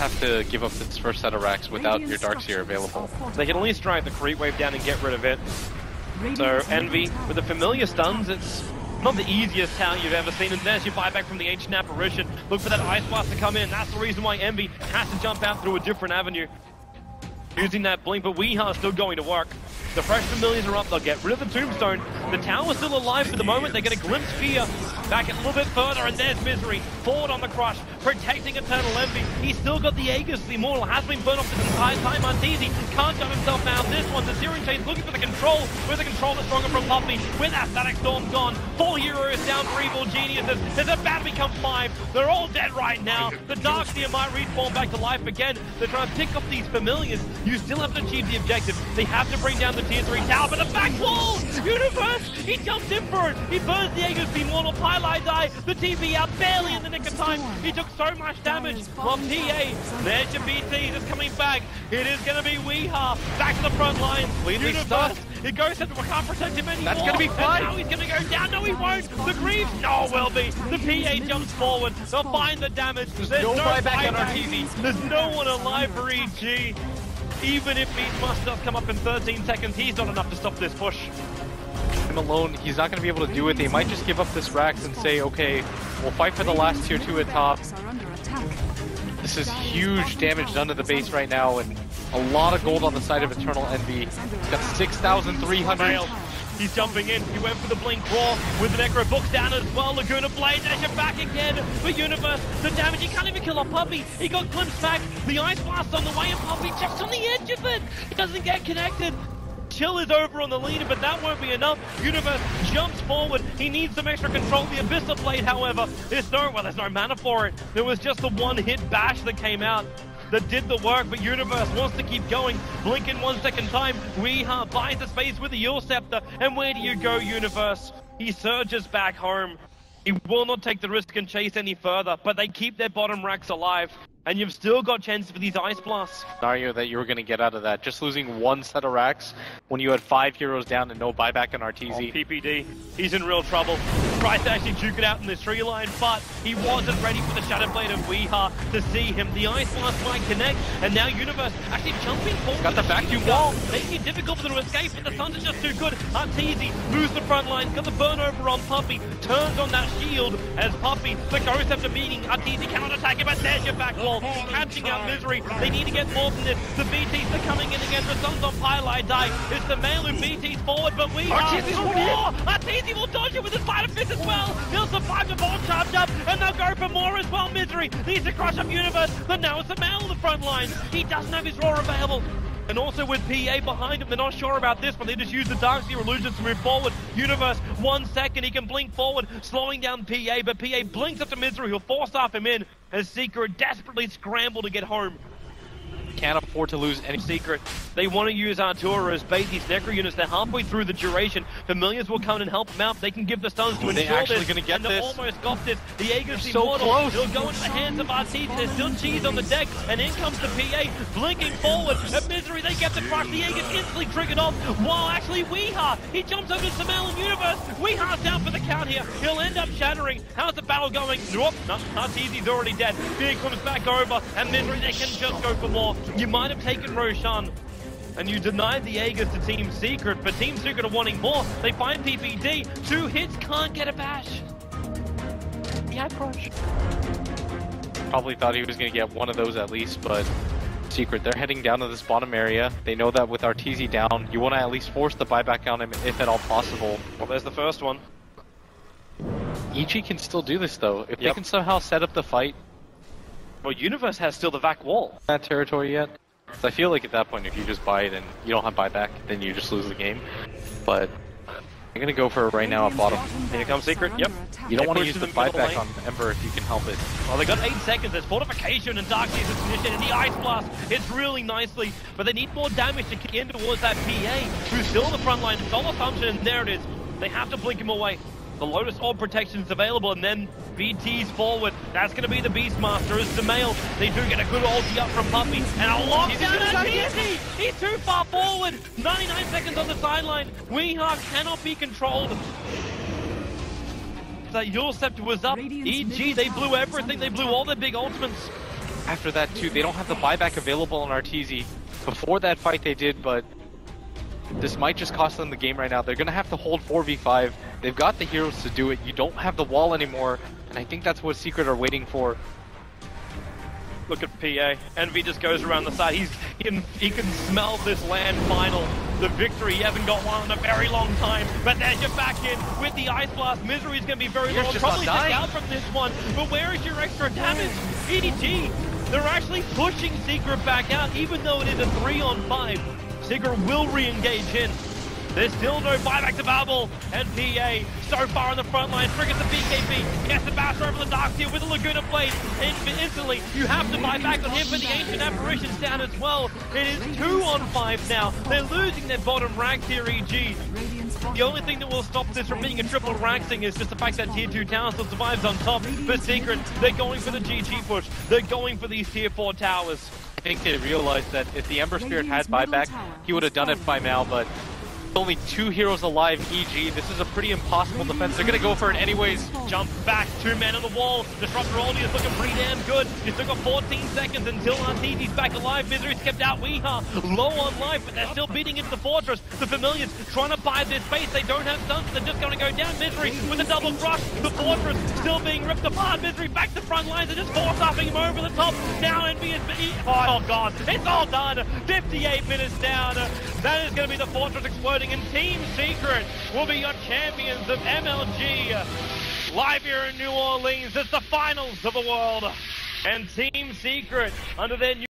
have to give up this first set of racks without your Darkseer available. They can at least drive the creep wave down and get rid of it. So Envy, with the familiar stuns, it's not the easiest tower you've ever seen, and there's your buyback from the ancient apparition. Look for that Ice Blast to come in. That's the reason why Envy has to jump out through a different avenue. Using that blink, but Weeha's still going to work. The fresh familiars are up, they'll get rid of the tombstone. The tower's still alive for the moment, they get a glimpse here. Back a little bit further, and there's Misery. Forward on the crush, protecting Eternal Envy. He's still got the Aegis, the Immortal has been burnt off this entire time. Arteezy can't jump himself out. This one, the Searing Chain's looking for the control. With the controller stronger from Puppy. With that Static Storm gone. 4 heroes down for Evil Geniuses. There's about to become 5. They're all dead right now. The Darkseer might respawn back to life again. They're trying to pick up these familiars. You still have to achieve the objective. They have to bring down the tier 3 tower, but the back wall! Universe! He jumps in for it! He burns the Aegis, the Immortal Pylai die. The TV out barely in the nick of time. He took so much damage from PA. There's your BT just coming back. It is going to be Weeha back to the front line. Universe, it goes into, we can't protect him anymore. That's going to be fine. Now he's going to go down. No, he won't. The Greaves, no, will be. The PA jumps forward. They'll find the damage. There's no buyback on our TV. There's no one alive for EG. Even if Beastmaster does come up in 13 seconds, he's not enough to stop this push. Him alone, he's not going to be able to do it. They might just give up this racks and say, okay, we'll fight for the last tier 2 at top. This is huge damage done to the base right now, and a lot of gold on the side of Eternal Envy. He's got 6,300. He's jumping in. He went for the blink raw with the Necro books down as well. Laguna Blade, there's your back again for Universe. The damage, he can't even kill a Puppy. He got glimpsed back. The Ice Blast on the way, and Puppy just on the edge of it. He doesn't get connected. Chill is over on the leader, but that won't be enough. Universe jumps forward. He needs some extra control. The Abyssal Blade, however, there's no mana for it. There was just the one-hit bash that came out that did the work, but Universe wants to keep going. Blink in 1 second time. Weeha buys the space with the Yule Scepter. And where do you go, Universe? He surges back home. He will not take the risk and chase any further, but they keep their bottom racks alive. And you've still got chances for these Ice Blasts. Scenario that you were going to get out of that. Just losing 1 set of racks when you had 5 heroes down and no buyback on RTZ. Oh, PPD, he's in real trouble. Tried to actually juke it out in this tree line, but he wasn't ready for the Shadow Blade of Weeha to see him. The Ice Blast might connect, and now Universe actually jumping forward. Got the vacuum wall. Making it difficult for them to escape, but the Suns are just too good. Arteezy lose the front line, got the burn over on Puppy, turns on that shield as Puppy, the Ghost after beating. Arteezy cannot attack him, but there's your back wall. Catching out Misery. They need to get more than this. The BTs are coming in again. The Suns on Pylai die. It's the male who BTs forward, but we Arteezy will dodge it with his Spider Fist as well. He'll survive the ball charged up, and they'll go for more as well. Misery needs to crush up Universe, but now it's the male on the front line. He doesn't have his Roar available. And also with PA behind him, they're not sure about this, but they just use the Darkseer illusions to move forward. Universe, 1 second, he can blink forward, slowing down PA, but PA blinks up to Misery, who'll force off him in, as Secret desperately scramble to get home. Can't afford to lose any. Secret. They want to use Artura as bait these Necro units. They're halfway through the duration. Familiars will come and help them out. They can give the stuns to ensure actually this. Gonna get and this. They almost got this. The Aegis so Immortal. close. It'll go into the hands of Arteezy. There's still cheese on the deck. And in comes the PA. Blinking forward. At Misery, they get the crush. The Aegis instantly triggered off. While actually Weeha, he jumps over to Samel and Universe. Weeha's down for the count here. He'll end up shattering. How's the battle going? Nope. Arteezy's already dead. Fear comes back over. And Misery, they can just go for more. You might have taken Roshan, and you denied the Aegis to Team Secret, but Team Secret are wanting more. They find PPD. 2 hits, can't get a bash. He had crush. Probably thought he was going to get one of those at least, but Secret, they're heading down to this bottom area. They know that with Arteezy down, you want to at least force the buyback on him if at all possible. Well, there's the first one. EG can still do this though. If they can somehow set up the fight. Well, Universe has still the vac wall. That territory yet? So I feel like at that point, if you just buy it and you don't have buyback, then you just lose the game. But I'm gonna go for right now at bottom. Here comes Secret. Yep. You don't want to use the buyback on Ember if you can help it. Well, they got 8 seconds. There's Fortification and Darkseer's position, and the Ice Blast hits really nicely. But they need more damage to kick in towards that PA, who's still on the front line. It's all assumption, and there it is. They have to blink him away. The Lotus Orb protection is available, and then BT's forward. That's going to be the Beastmaster as the male. They do get a good ulti up from Puppy, and a lockdown on BT! He's too far forward! 99 seconds on the sideline. Weeha cannot be controlled. That Yule Scepter was up. EG, they blew everything. They blew all their big ultimates. after that too. They don't have the buyback available on Arteezy. Before that fight they did, but this might just cost them the game right now. They're going to have to hold 4v5. They've got the heroes to do it. You don't have the wall anymore, and I think that's what Secret are waiting for. Look at PA. Envy just goes around the side. He can smell this land final. The victory. He hasn't got one in a very long time. But there's your back in with the Ice Blast. Misery is going to be very low. Probably take out from this one. But where is your extra damage? EDG. They're actually pushing Secret back out, even though it is a 3-on-5. Secret will re-engage in. There's still no buyback to Babel, and PA so far on the front line, triggers the BKB, gets the Basher over the Dark Seal with the Laguna Blade. Instantly, you have to buy back on him, but the Ancient Apparition's down as well. It is 2-on-5 now. They're losing their bottom rank here, EG. The only thing that will stop this from being a triple ranking is just the fact that Tier 2 Tower still survives on top. For Secret, they're going for the GG push. They're going for these Tier 4 towers. I think they realized that if the Ember Spirit had buyback, he would have done it by now, but only 2 heroes alive, EG. This is a pretty impossible defense. They're going to go for it anyways. Jump back, 2 men on the wall. Disruptor Oldie is looking pretty damn good. He took 14 seconds until Arteezy's back alive. Misery's kept out Weeha. Low on life, but they're still beating into the fortress. The Familiars trying to buy this space. They don't have stunts. They're just going to go down. Misery with a double crush. The fortress still being ripped apart. Misery back to front lines. They're just force-upping him over the top. Now Envy is... Oh, God. It's all done. 58 minutes down. That is going to be the fortress exploding, and Team Secret will be your champions of MLG. Live here in New Orleans, it's the finals of the world. And Team Secret, under their new